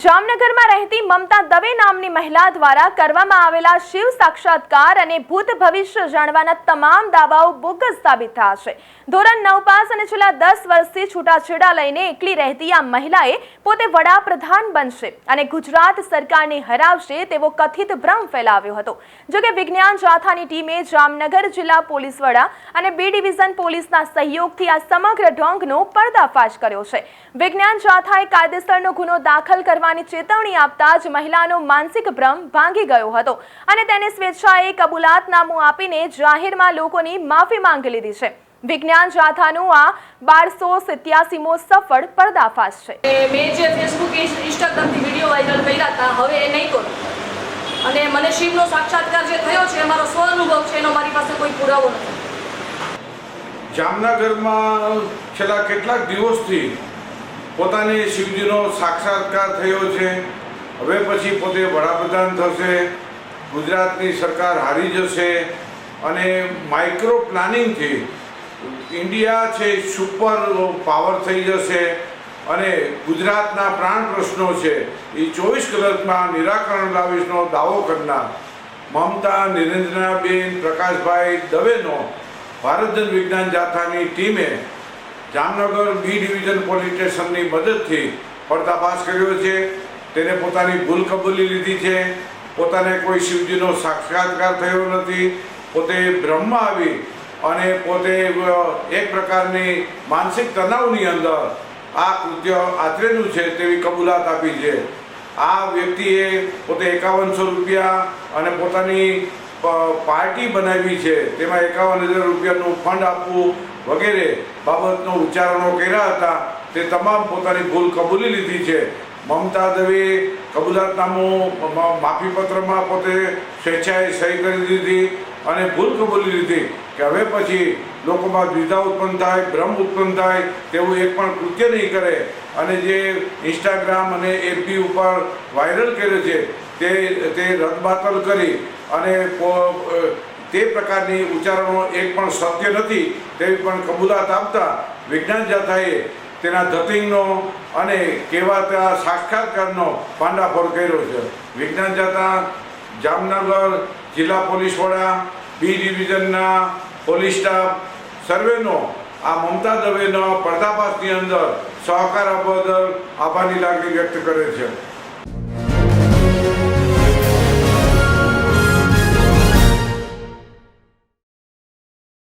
જામનગરમાં રહેતી મમતા દવે નામની મહિલા દ્વારા કરવામાં આવેલા શિવ સાક્ષાત્કાર અને ભૂત ભવિષ્ય જાણવાના તમામ દાવાઓ બોગસ સાબિત થયા છે। ધોરણ 9 પાસ અને છેલ્લા 10 વર્ષથી છૂટાછેડા લઈને એકલી રહેતી આ મહિલાએ પોતે વડાપ્રધાન બનશે અને ગુજરાત સરકારને હરાવશે તેવો કથિત ભ્રમ ફેલાવ્યો હતો। જો કે વિજ્ઞાન જાથાની ટીમે જામનગર જિલ્લા પોલીસ વડા અને બી ડિવિઝન પોલીસના સહયોગથી આ સમગ્ર ઢોંગનો પર્દાફાશ કર્યો છે। વિજ્ઞાન જાથાએ કાયદેસરનો ગુનો દાખલ કરવા ચેતવણી આપતા જ મહિલાનો માનસિક ભ્રમ ભાંગી ગયો હતો અને તેને સ્વેચ્છાએ કબૂલાતનામું આપીને જાહેરમાં લોકોની માફી માંગી લીધી છે। વિજ્ઞાન જાથાનું આ 1287મો સફળ પર્દાફાશ છે। મેં જે ફેસબુક ઇન્સ્ટાગ્રામથી વિડીયો વાયરલ કર્યા હતા હવે એ નહીં કરું અને મને શિવનો સાક્ષાત્કાર જે થયો છે મારો સ્વ અનુભવ છે એનો મારી પાસે કોઈ પુરાવો નથી। જામનગરમાં છેલ્લા કેટલાક દિવસથી પોતાને શિવજીનો સાક્ષાત્કાર થયો છે। હવે પછી પોતે વડાપ્રધાન થશે, ગુજરાતની સરકાર હારી જશે અને માઇક્રો પ્લાનિંગથી ઇન્ડિયા છે સુપર પાવર થઈ જશે અને ગુજરાતના પ્રાણ પ્રશ્નો છે એ 24 કલાકમાં નિરાકરણ લાવીશનો દાવો કરનાર મમતા નિરેન્દ્રનાબેન પ્રકાશભાઈ દવેનો ભારત જન વિજ્ઞાન જાથાની ટીમે જામનગર બી ડિવિઝન પોલીસ સ્ટેશનની મદદથી પર્દાફાશ કર્યો છે। તેને પોતાની ભૂલ કબૂલી લીધી છે। પોતાને કોઈ શિવજીનો સાક્ષાત્કાર થયો નથી। પોતે બ્રહ્મમાં આવી અને પોતે એક પ્રકારની માનસિક તણાવની અંદર આ કૃત્ય આચરેલું છે તેવી કબૂલાત આપી છે। આ વ્યક્તિએ પોતે 5100 રૂપિયા અને પોતાની પાર્ટી બનાવી છે, તેમાં 51,000 રૂપિયાનું ફંડ આપવું વગેરે બાબતનો ઉચ્ચારણો કર્યા હતા। તે તમામ પોતાની ભૂલ કબૂલી લીધી છે। મમતા દવે કબૂલાતનામું માફીપત્રમાં પોતે સ્વેચ્છાએ સહી કરી દીધી અને ભૂલ કબૂલી લીધી કે હવે પછી લોકોમાં દ્વિધા ઉત્પન્ન થાય, ભ્રમ ઉત્પન્ન થાય તેવું એક પણ કૃત્ય નહીં કરે અને જે ઇન્સ્ટાગ્રામ અને એફબી ઉપર વાયરલ કર્યો છે તે રદબાતલ કરી અને તે પ્રકારની ઉચ્ચારણો એક પણ સત્ય નથી તેવી પણ કબૂલાત આપતા વિજ્ઞાન જાથાએ તેના ધતિંગનો અને કહેવાતા સાક્ષાત્કારનો પાંડાફોડ કર્યો છે। વિજ્ઞાન જાથા જામનગર જિલ્લા પોલીસ વડા બી ડિવિઝનના પોલીસ સ્ટાફ સર્વેનો આ મમતા દવેનો પર્દાફાશની અંદર સહકાર આપવા બદલ આભારની લાગણી વ્યક્ત કરે છે।